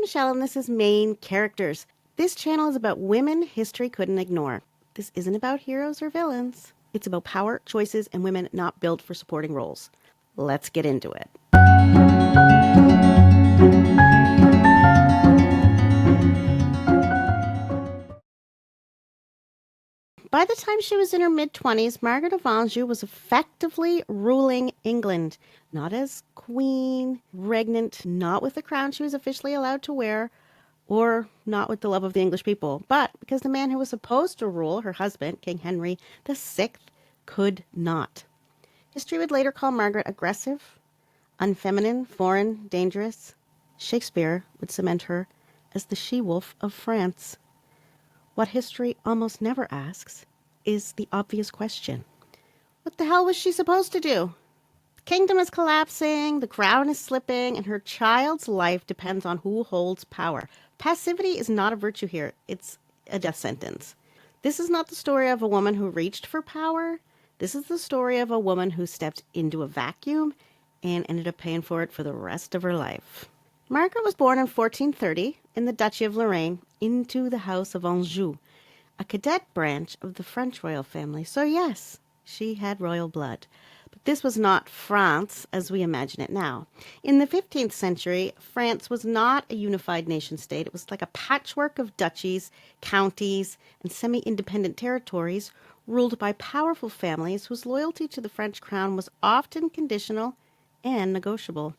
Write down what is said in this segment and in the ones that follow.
Michelle, and this is Main Characters. This channel is about women history couldn't ignore. This isn't about heroes or villains. It's about power, choices, and women not built for supporting roles. Let's get into it. By the time she was in her mid-20s, Margaret of Anjou was effectively ruling England, not as queen, regnant, not with the crown she was officially allowed to wear, or not with the love of the English people, but because the man who was supposed to rule, her husband, King Henry VI, could not. History would later call Margaret aggressive, unfeminine, foreign, dangerous. Shakespeare would cement her as the she-wolf of France. What history almost never asks is the obvious question. What the hell was she supposed to do? The kingdom is collapsing, the crown is slipping, and her child's life depends on who holds power. Passivity is not a virtue here. It's a death sentence. This is not the story of a woman who reached for power. This is the story of a woman who stepped into a vacuum and ended up paying for it for the rest of her life. Margaret was born in 1430 in the Duchy of Lorraine into the House of Anjou, a cadet branch of the French royal family. So yes, she had royal blood. But this was not France as we imagine it now. In the 15th century, France was not a unified nation state. It was like a patchwork of duchies, counties, and semi-independent territories ruled by powerful families whose loyalty to the French crown was often conditional and negotiable.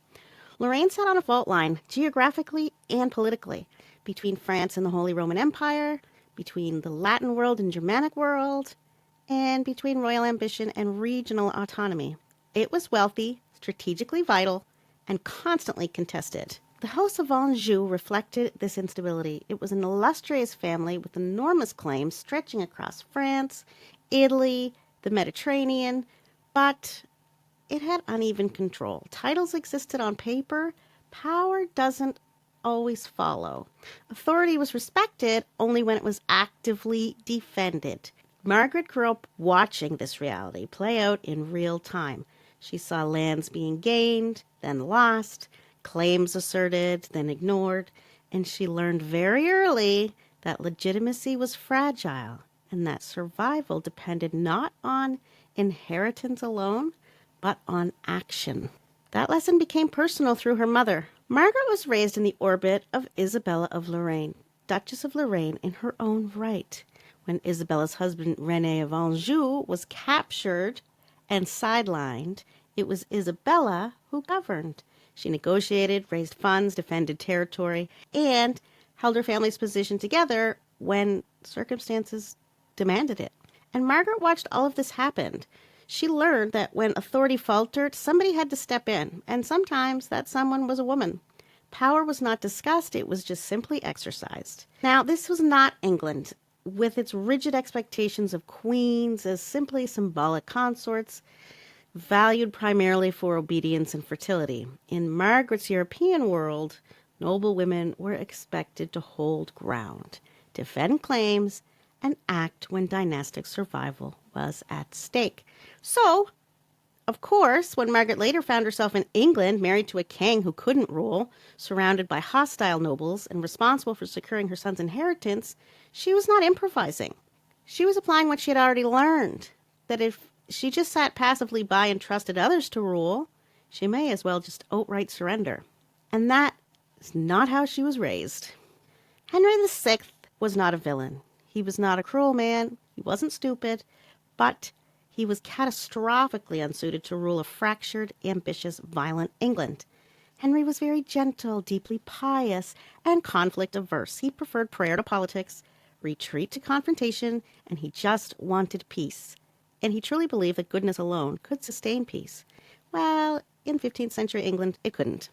Lorraine sat on a fault line, geographically and politically, between France and the Holy Roman Empire, between the Latin world and Germanic world, and between royal ambition and regional autonomy. It was wealthy, strategically vital, and constantly contested. The House of Anjou reflected this instability. It was an illustrious family with enormous claims stretching across France, Italy, the Mediterranean, but it had uneven control. Titles existed on paper. Power doesn't always follow. Authority was respected only when it was actively defended. Margaret grew up watching this reality play out in real time. She saw lands being gained, then lost, claims asserted, then ignored, and she learned very early that legitimacy was fragile and that survival depended not on inheritance alone, but on action. That lesson became personal through her mother. Margaret was raised in the orbit of Isabella of Lorraine, Duchess of Lorraine in her own right. When Isabella's husband, René of Anjou, was captured and sidelined, it was Isabella who governed. She negotiated, raised funds, defended territory, and held her family's position together when circumstances demanded it. And Margaret watched all of this happen. She learned that when authority faltered, somebody had to step in, and sometimes that someone was a woman. Power was not discussed, it was just simply exercised. Now, this was not England, with its rigid expectations of queens as simply symbolic consorts, valued primarily for obedience and fertility. In Margaret's European world, noble women were expected to hold ground, defend claims, and act when dynastic survival was at stake. So, of course, when Margaret later found herself in England, married to a king who couldn't rule, surrounded by hostile nobles, and responsible for securing her son's inheritance, she was not improvising. She was applying what she had already learned, that if she just sat passively by and trusted others to rule, she may as well just outright surrender. And that is not how she was raised. Henry VI was not a villain. He was not a cruel man. He wasn't stupid, but he was catastrophically unsuited to rule a fractured, ambitious, violent England. Henry was very gentle, deeply pious, and conflict-averse. He preferred prayer to politics, retreat to confrontation, and he just wanted peace. And he truly believed that goodness alone could sustain peace. Well, in 15th century England, it couldn't.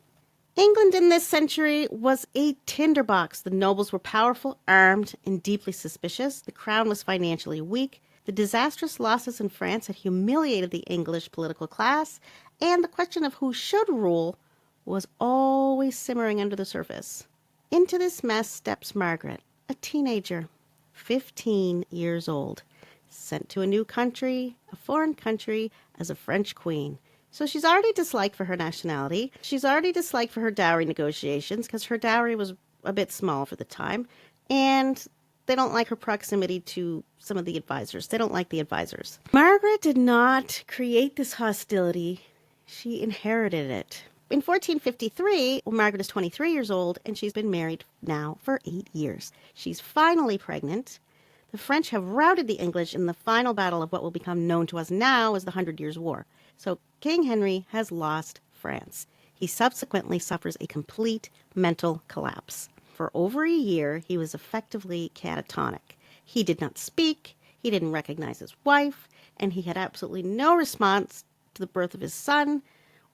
England in this century was a tinderbox. The nobles were powerful, armed, and deeply suspicious. The crown was financially weak. The disastrous losses in France had humiliated the English political class, and the question of who should rule was always simmering under the surface. Into this mess steps Margaret, a teenager, 15 years old, sent to a new country, a foreign country, as a French queen. So she's already disliked for her nationality. She's already disliked for her dowry negotiations because her dowry was a bit small for the time, and they don't like her proximity to some of the advisors. They don't like the advisors. Margaret did not create this hostility. She inherited it. In 1453, Margaret is 23 years old, and she's been married now for 8 years. She's finally pregnant. The French have routed the English in the final battle of what will become known to us now as the 100 Years' War. So King Henry has lost France. He subsequently suffers a complete mental collapse. For over a year, he was effectively catatonic. He did not speak, he didn't recognize his wife, and he had absolutely no response to the birth of his son,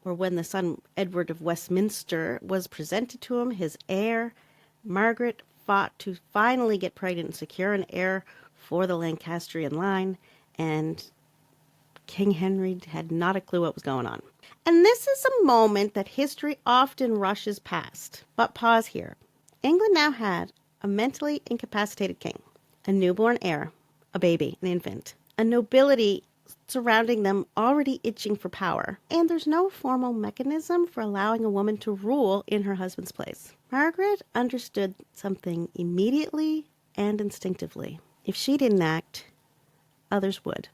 or when the son Edward of Westminster was presented to him, his heir. Margaret fought to finally get pregnant and secure an heir for the Lancastrian line, and King Henry had not a clue what was going on. And this is a moment that history often rushes past. But pause here. England now had a mentally incapacitated king, a newborn heir, a baby, an infant, a nobility surrounding them already itching for power, and there's no formal mechanism for allowing a woman to rule in her husband's place. Margaret understood something immediately and instinctively. If she didn't act, others would,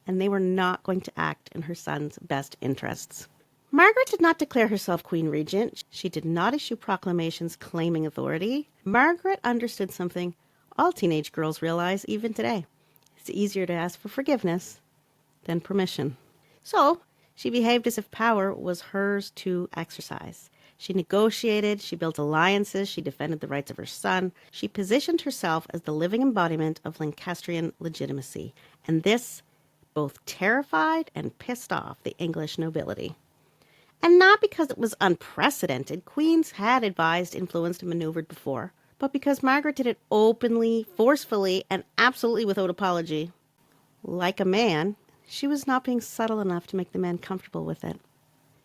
and they were not going to act in her son's best interests. Margaret did not declare herself Queen Regent. She did not issue proclamations claiming authority. Margaret understood something all teenage girls realize even today. It's easier to ask for forgiveness than permission. So she behaved as if power was hers to exercise. She negotiated, she built alliances, she defended the rights of her son. She positioned herself as the living embodiment of Lancastrian legitimacy, and this both terrified and pissed off the English nobility. And not because it was unprecedented. Queens had advised, influenced, and maneuvered before, but because Margaret did it openly, forcefully, and absolutely without apology. Like a man, she was not being subtle enough to make the man comfortable with it.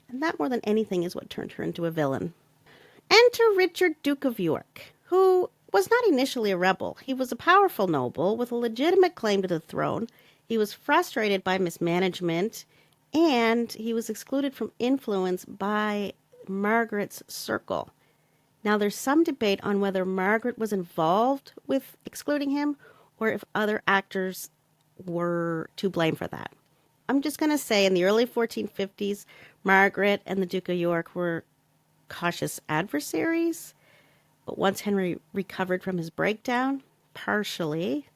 And that more than anything is what turned her into a villain. Enter Richard, Duke of York, who was not initially a rebel. He was a powerful noble with a legitimate claim to the throne. He was frustrated by mismanagement, and he was excluded from influence by Margaret's circle. Now, there's some debate on whether Margaret was involved with excluding him or if other actors were to blame for that. I'm just going to say in the early 1450s, Margaret and the Duke of York were cautious adversaries. But once Henry recovered from his breakdown, partially,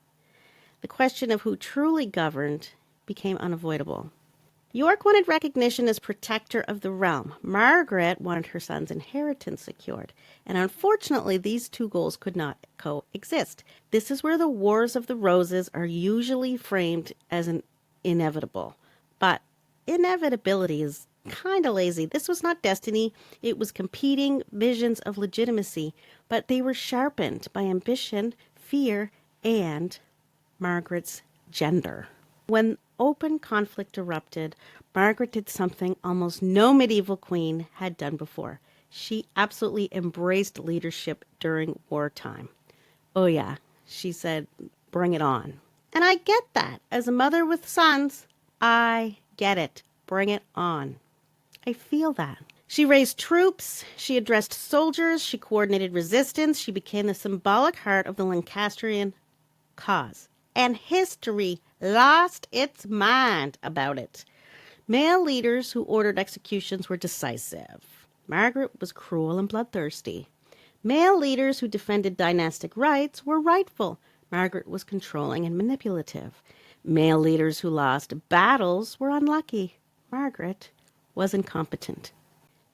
the question of who truly governed became unavoidable. York wanted recognition as protector of the realm. Margaret wanted her son's inheritance secured. And unfortunately, these two goals could not coexist. This is where the Wars of the Roses are usually framed as an inevitable. But inevitability is kind of lazy. This was not destiny. It was competing visions of legitimacy. But they were sharpened by ambition, fear, and Margaret's gender. When open conflict erupted, Margaret did something almost no medieval queen had done before. She absolutely embraced leadership during wartime. Oh yeah, she said, bring it on. And I get that. As a mother with sons, I get it. Bring it on. I feel that. She raised troops, she addressed soldiers, she coordinated resistance, she became the symbolic heart of the Lancastrian cause. And history lost its mind about it. Male leaders who ordered executions were decisive. Margaret was cruel and bloodthirsty. Male leaders who defended dynastic rights were rightful. Margaret was controlling and manipulative. Male leaders who lost battles were unlucky. Margaret was incompetent.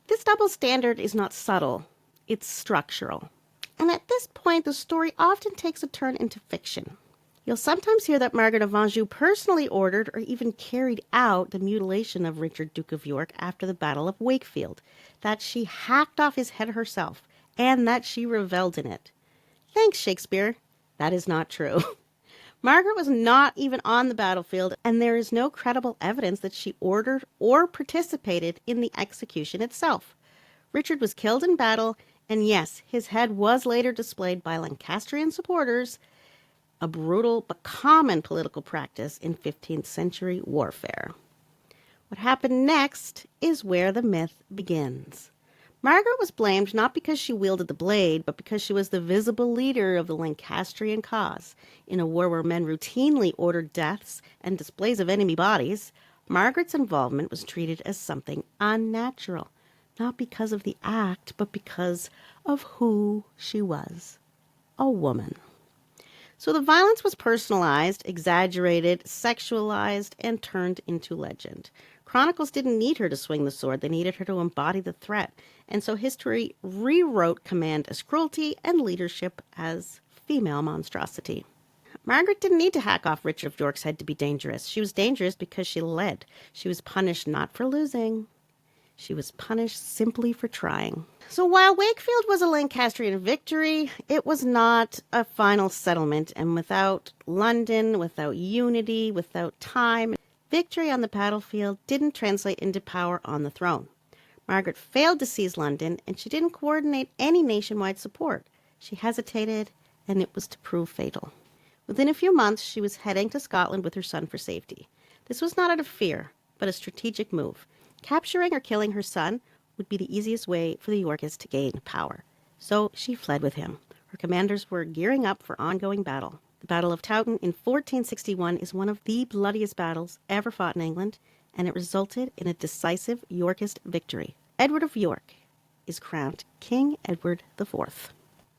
This double standard is not subtle, it's structural. And at this point, the story often takes a turn into fiction. You'll sometimes hear that Margaret of Anjou personally ordered or even carried out the mutilation of Richard, Duke of York after the Battle of Wakefield, that she hacked off his head herself, and that she reveled in it. Thanks, Shakespeare. That is not true. Margaret was not even on the battlefield, and there is no credible evidence that she ordered or participated in the execution itself. Richard was killed in battle, and yes, his head was later displayed by Lancastrian supporters, a brutal but common political practice in 15th century warfare. What happened next is where the myth begins. Margaret was blamed not because she wielded the blade, but because she was the visible leader of the Lancastrian cause. In a war where men routinely ordered deaths and displays of enemy bodies, Margaret's involvement was treated as something unnatural, not because of the act, but because of who she was, a woman. So the violence was personalized, exaggerated, sexualized, and turned into legend. Chronicles didn't need her to swing the sword, they needed her to embody the threat. And so history rewrote command as cruelty and leadership as female monstrosity. Margaret didn't need to hack off Richard of York's head to be dangerous. She was dangerous because she led. She was punished not for losing. She was punished simply for trying. So while Wakefield was a Lancastrian victory, it was not a final settlement, and without London, without unity, without time, victory on the battlefield didn't translate into power on the throne. Margaret failed to seize London, and she didn't coordinate any nationwide support. She hesitated, and it was to prove fatal. Within a few months, she was heading to Scotland with her son for safety. This was not out of fear, but a strategic move. Capturing or killing her son would be the easiest way for the Yorkists to gain power. So she fled with him. Her commanders were gearing up for ongoing battle. The Battle of Towton in 1461 is one of the bloodiest battles ever fought in England, and it resulted in a decisive Yorkist victory. Edward of York is crowned King Edward IV.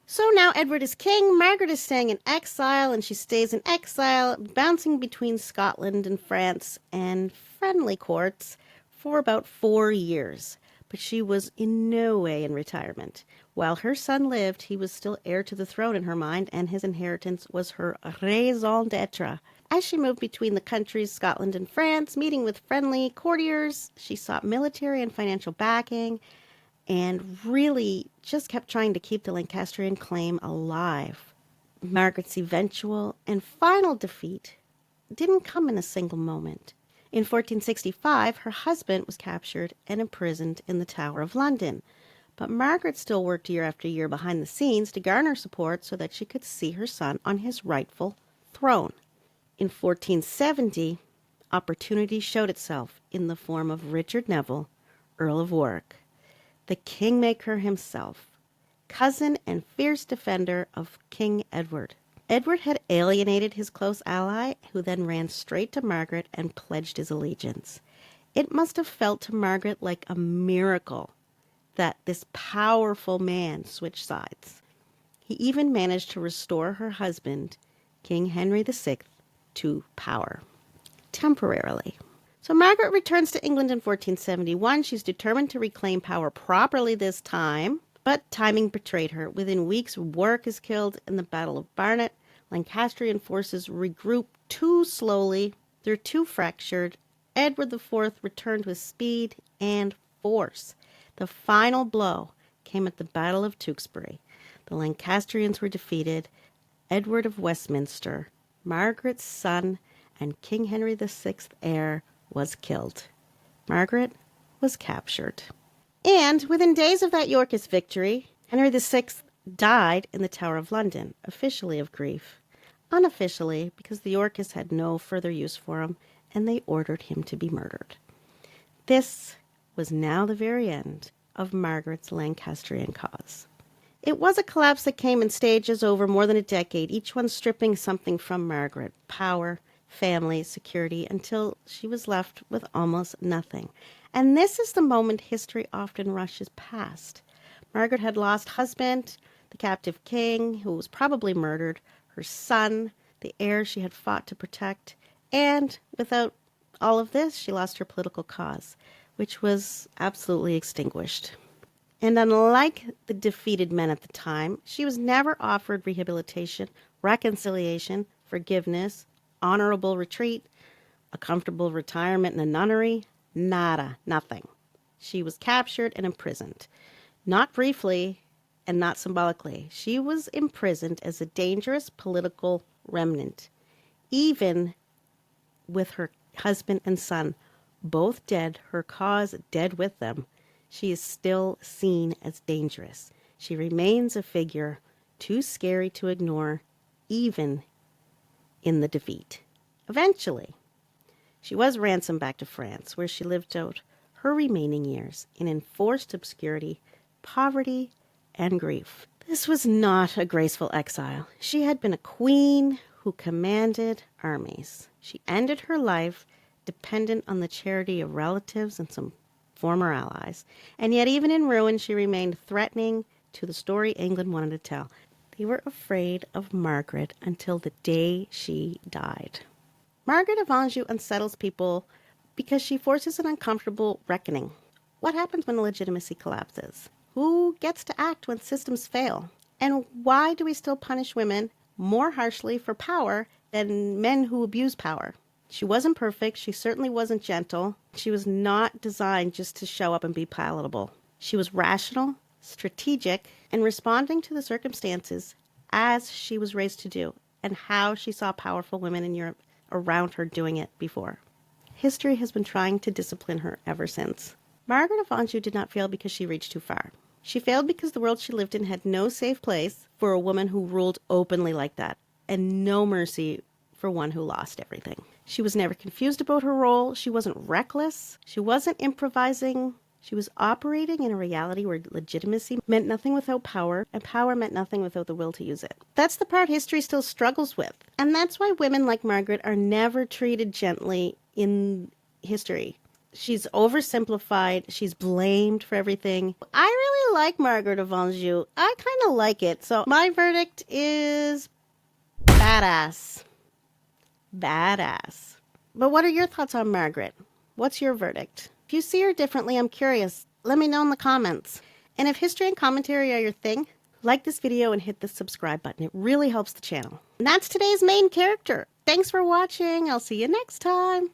So now Edward is king, Margaret is staying in exile, and she stays in exile, bouncing between Scotland and France and friendly courts for about 4 years. But she was in no way in retirement. While her son lived, he was still heir to the throne in her mind, and his inheritance was her raison d'etre. As she moved between the countries, Scotland and France, meeting with friendly courtiers, she sought military and financial backing, and really just kept trying to keep the Lancastrian claim alive. Margaret's eventual and final defeat didn't come in a single moment. In 1465, her husband was captured and imprisoned in the Tower of London, but Margaret still worked year after year behind the scenes to garner support so that she could see her son on his rightful throne. In 1470, opportunity showed itself in the form of Richard Neville, Earl of Warwick, the kingmaker himself, cousin and fierce defender of King Edward. Edward had alienated his close ally, who then ran straight to Margaret and pledged his allegiance. It must have felt to Margaret like a miracle that this powerful man switched sides. He even managed to restore her husband, King Henry VI, to power, temporarily. So Margaret returns to England in 1471. She's determined to reclaim power properly this time, but timing betrayed her. Within weeks, Warwick is killed in the Battle of Barnet. Lancastrian forces regroup too slowly. They're too fractured. Edward IV returned with speed and force. The final blow came at the Battle of Tewkesbury. The Lancastrians were defeated. Edward of Westminster, Margaret's son and King Henry VI heir, was killed. Margaret was captured. And within days of that Yorkist victory, Henry VI died in the Tower of London, officially of grief. Unofficially, because the Yorkists had no further use for him, and they ordered him to be murdered. This was now the very end of Margaret's Lancastrian cause. It was a collapse that came in stages over more than a decade, each one stripping something from Margaret: power, family, security, until she was left with almost nothing. And this is the moment history often rushes past. Margaret had lost husband, the captive king, who was probably murdered, her son, the heir she had fought to protect, and without all of this, she lost her political cause, which was absolutely extinguished. And unlike the defeated men at the time, she was never offered rehabilitation, reconciliation, forgiveness, honorable retreat, a comfortable retirement in a nunnery. Nada, nothing. She was captured and imprisoned. Not briefly and not symbolically. She was imprisoned as a dangerous political remnant. Even with her husband and son both dead, her cause dead with them, she is still seen as dangerous. She remains a figure too scary to ignore, even in the defeat. Eventually, she was ransomed back to France, where she lived out her remaining years in enforced obscurity, poverty, and grief. This was not a graceful exile. She had been a queen who commanded armies. She ended her life dependent on the charity of relatives and some former allies. And yet, even in ruin, she remained threatening to the story England wanted to tell. They were afraid of Margaret until the day she died. Margaret of Anjou unsettles people because she forces an uncomfortable reckoning. What happens when legitimacy collapses? Who gets to act when systems fail? And why do we still punish women more harshly for power than men who abuse power? She wasn't perfect. She certainly wasn't gentle. She was not designed just to show up and be palatable. She was rational, strategic, and responding to the circumstances as she was raised to do, and how she saw powerful women in Europe around her doing it before. History has been trying to discipline her ever since. Margaret of Anjou did not fail because she reached too far. She failed because the world she lived in had no safe place for a woman who ruled openly like that, and no mercy for one who lost everything. She was never confused about her role. She wasn't reckless. She wasn't improvising. She was operating in a reality where legitimacy meant nothing without power, and power meant nothing without the will to use it. That's the part history still struggles with. And that's why women like Margaret are never treated gently in history. She's oversimplified. She's blamed for everything. I really like Margaret of Anjou. I kind of like it. So my verdict is badass. Badass. But what are your thoughts on Margaret? What's your verdict? If you see her differently, I'm curious. Let me know in the comments. And if history and commentary are your thing, like this video and hit the subscribe button. It really helps the channel. And that's today's main character. Thanks for watching. I'll see you next time.